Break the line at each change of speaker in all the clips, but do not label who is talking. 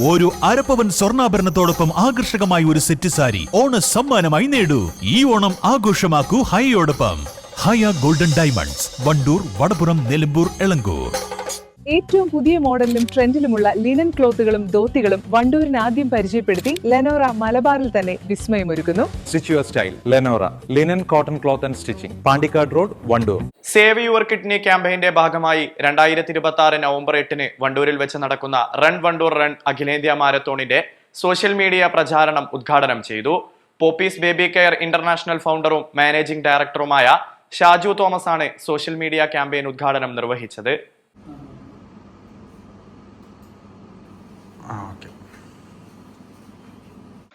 ഒരു അരപ്പവൻ സ്വർണ്ണാഭരണത്തോടൊപ്പം ആകർഷകമായ ഒരു സെറ്റ് സാരി ഓണ സമ്മാനമായി നേടൂ. ഈ ഓണം ആഘോഷമാക്കൂ ഹയയോടൊപ്പം. ഹയ ഗോൾഡൻ ഡയമണ്ട്സ്, വണ്ടൂർ, വടപുറം, നിലമ്പൂർ, എളങ്കൂർ.
ഏറ്റവും പുതിയ മോഡലിലും ട്രെൻഡിലുമുള്ള ലിനൻ ക്ലോത്തുകളും ധോത്തികളും വണ്ടൂരിന് ആദ്യം പരിചയപ്പെടുത്തി ലെനോറ മലബാറിൽ തന്നെ വിസ്മയമൊരുക്കുന്നു.
Stitch your style Lenora linen cotton cloth and stitching, Pandikkad road, Wandoor.
Save your kidney ക്യാമ്പയിന്റെ ഭാഗമായി 2026 നവംബർ 8 വണ്ടൂരിൽ വെച്ച് നടക്കുന്ന റൺ വണ്ടൂർ റൺ അഖിലേന്ത്യാ മാരത്തോണിന്റെ സോഷ്യൽ മീഡിയ പ്രചാരണം ഉദ്ഘാടനം ചെയ്തു. പോപ്പീസ് ബേബി കെയർ ഇന്റർനാഷണൽ ഫൗണ്ടറും മാനേജിംഗ് ഡയറക്ടറുമായ ഷാജു തോമസ് ആണ് സോഷ്യൽ മീഡിയ ക്യാമ്പയിൻ ഉദ്ഘാടനം നിർവഹിച്ചത്.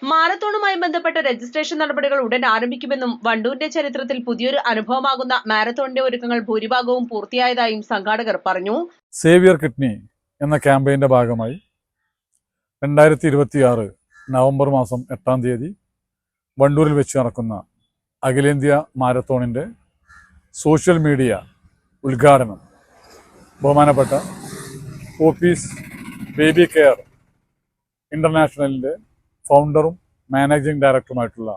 മാരത്തോണുമായി ബന്ധപ്പെട്ട രജിസ്ട്രേഷൻ നടപടികൾ ഉടൻ ആരംഭിക്കുമെന്നും വണ്ടൂരിന്റെ ചരിത്രത്തിൽ പുതിയൊരു അനുഭവമാകുന്ന മാരത്തോണിന്റെ ഒരുക്കങ്ങൾ ഭൂരിഭാഗവും പൂർത്തിയായതായും സംഘാടകർ പറഞ്ഞു.
സേവ് യുവർ കിഡ്നി എന്ന ക്യാമ്പയിന്റെ ഭാഗമായി 2026 നവംബർ മാസം 8 വണ്ടൂരിൽ വെച്ച് നടക്കുന്ന അഖിലേന്ത്യാ മാരത്തോണിന്റെ സോഷ്യൽ മീഡിയ ഉദ്ഘാടനം ബഹുമാനപ്പെട്ട പോപ്പീസ് ബേബി കെയർ ഇന്റർനാഷണലിന്റെ ഫൗണ്ടറും മാനേജിംഗ് ഡയറക്ടറുമായിട്ടുള്ള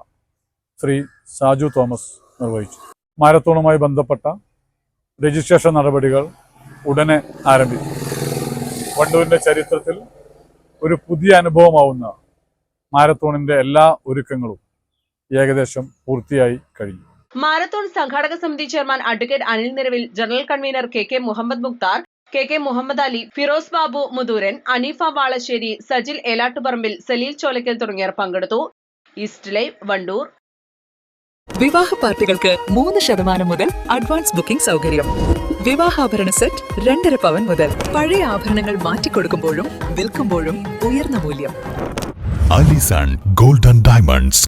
ശ്രീ ഷാജു തോമസ് നിർവഹിച്ചു. മാരത്തോണുമായി ബന്ധപ്പെട്ട രജിസ്ട്രേഷൻ നടപടികൾ ഉടനെ ആരംഭിക്കും. വണ്ടൂരിൻ്റെ ചരിത്രത്തിൽ ഒരു പുതിയ അനുഭവമാവുന്ന മാരത്തോണിൻ്റെ എല്ലാ ഒരുക്കങ്ങളും ഏകദേശം പൂർത്തിയായി കഴിഞ്ഞു.
മാരത്തോൺ സംഘാടക സമിതി chairman advocate Anil Niravil, general convener K Muhammad Mukhtar, K Muhammad Ali, Firoz Babu Muthooran, Aneefa Valassery, Sajil Elattuparambil, Saleel Cholakkal തുടങ്ങിയവർ പങ്കെടുത്തു. East Live, Wandoor.
വിവാഹ പാർട്ടികൾക്ക് 3% മുതൽ അഡ്വാൻസ് ബുക്കിംഗ് സൗകര്യം. വിവാഹാഭരണ സെറ്റ് 2.5 പവൻ മുതൽ. പഴയ ആഭരണങ്ങൾ മാറ്റിക്കൊടുക്കുമ്പോഴും വിൽക്കുമ്പോഴും ഉയർന്ന മൂല്യം.
Allison golden diamonds.